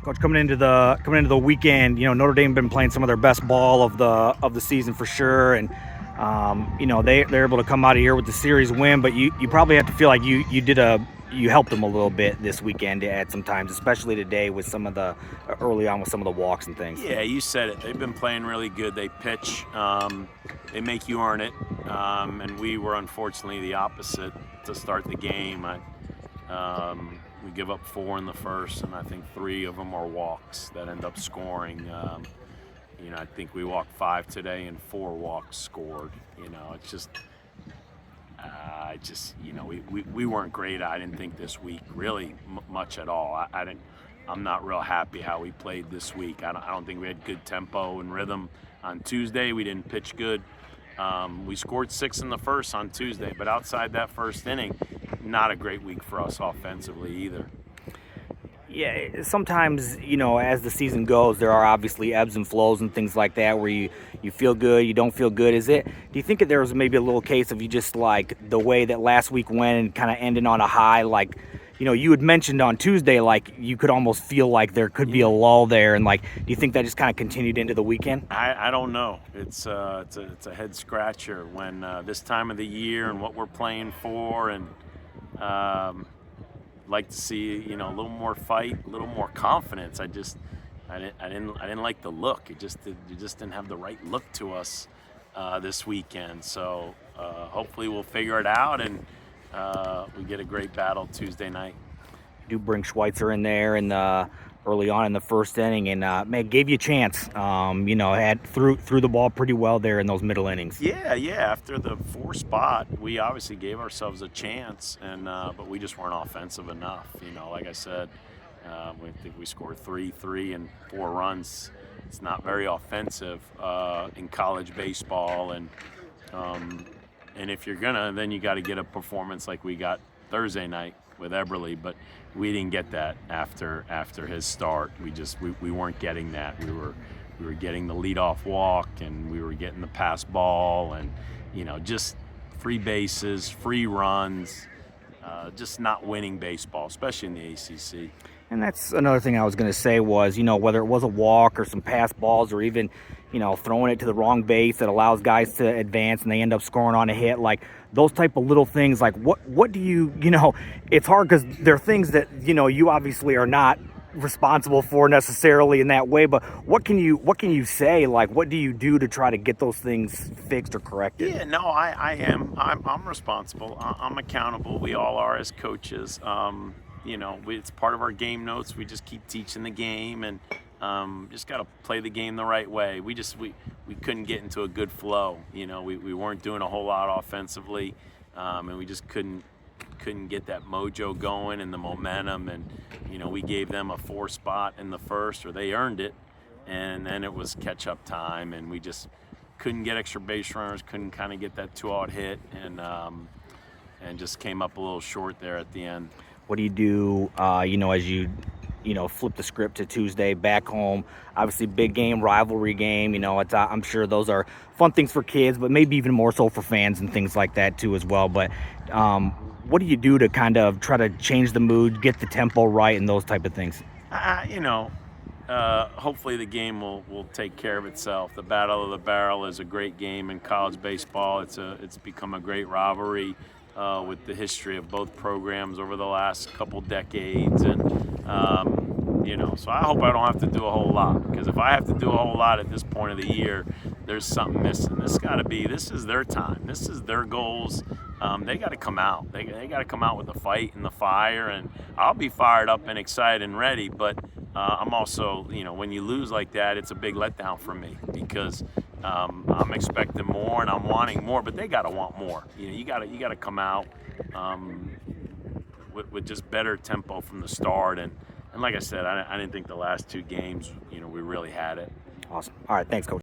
Coach, coming into the weekend, Notre Dame been playing some of their best ball of the season for sure, and they're able to come out of here with the series win. But you probably have to feel like you helped them a little bit this weekend at some times, especially today with some of the early on with some of the walks and things. Yeah, you said it. They've been playing really good. They pitch, they make you earn it, and we were unfortunately the opposite to start the game. We give up 4 in the first, and I think 3 of them are walks that end up scoring. I think we walked 5 today, and 4 walks scored. It's just, we weren't great. I didn't think this week really much at all. I'm not real happy how we played this week. I don't think we had good tempo and rhythm on Tuesday. We didn't pitch good. We scored 6 in the first on Tuesday, but outside that first inning, not a great week for us offensively either. Yeah, sometimes, as the season goes, there are obviously ebbs and flows and things like that where you feel good, you don't feel good. Do you think that there was maybe a little case of you just like the way that last week went and kind of ending on a high, like, you had mentioned on Tuesday, like you could almost feel like there could be a lull there, and like, do you think that just kind of continued into the weekend? I don't know. It's a head scratcher when this time of the year and what we're playing for, and like to see a little more fight, a little more confidence. I didn't like the look. You just didn't have the right look to us this weekend. So hopefully we'll figure it out, and we get a great battle Tuesday night. Do bring Schweitzer in there in early on in the first inning, and gave you a chance. Had threw the ball pretty well there in those middle innings. Yeah. After the 4 spot, we obviously gave ourselves a chance, and but we just weren't offensive enough. Like I said, we think we scored 3 and 4 runs. It's not very offensive in college baseball, and if you're gonna, then you got to get a performance like we got Thursday night with Eberle, but we didn't get that after his start. We weren't getting that. We were getting the leadoff walk, and we were getting the pass ball, and just free bases, free runs, just not winning baseball, especially in the ACC. And that's another thing I was going to say was, whether it was a walk or some pass balls or even, throwing it to the wrong base that allows guys to advance and they end up scoring on a hit, like those type of little things, like what do you, it's hard because they're things that, you obviously are not responsible for necessarily in that way, but what can you say, like what do you do to try to get those things fixed or corrected? Yeah, no, I'm responsible. I'm accountable. We all are as coaches. It's part of our game notes. We just keep teaching the game, and just got to play the game the right way. We couldn't get into a good flow. We weren't doing a whole lot offensively, and we just couldn't get that mojo going and the momentum. And we gave them a 4 spot in the first, or they earned it, and then it was catch up time, and we just couldn't get extra base runners, couldn't kind of get that 2-out hit, and just came up a little short there at the end. What do you do, as you flip the script to Tuesday back home? Obviously, big game, rivalry game. I'm sure those are fun things for kids, but maybe even more so for fans and things like that too as well. But what do you do to kind of try to change the mood, get the tempo right, and those type of things? Hopefully the game will take care of itself. The Battle of the Barrel is a great game in college baseball. It's become a great rivalry. With the history of both programs over the last couple decades, and so I hope I don't have to do a whole lot, because if I have to do a whole lot at this point of the year, there's something missing. This is their time. This is their goals. They got to come out. They got to come out with the fight and the fire, and I'll be fired up and excited and ready. But I'm also, when you lose like that, it's a big letdown for me, because I'm expecting more and I'm wanting more, but they got to want more. You got to come out with just better tempo from the start. And like I said, I didn't think the last 2 games, we really had it. Awesome. All right, thanks, Coach.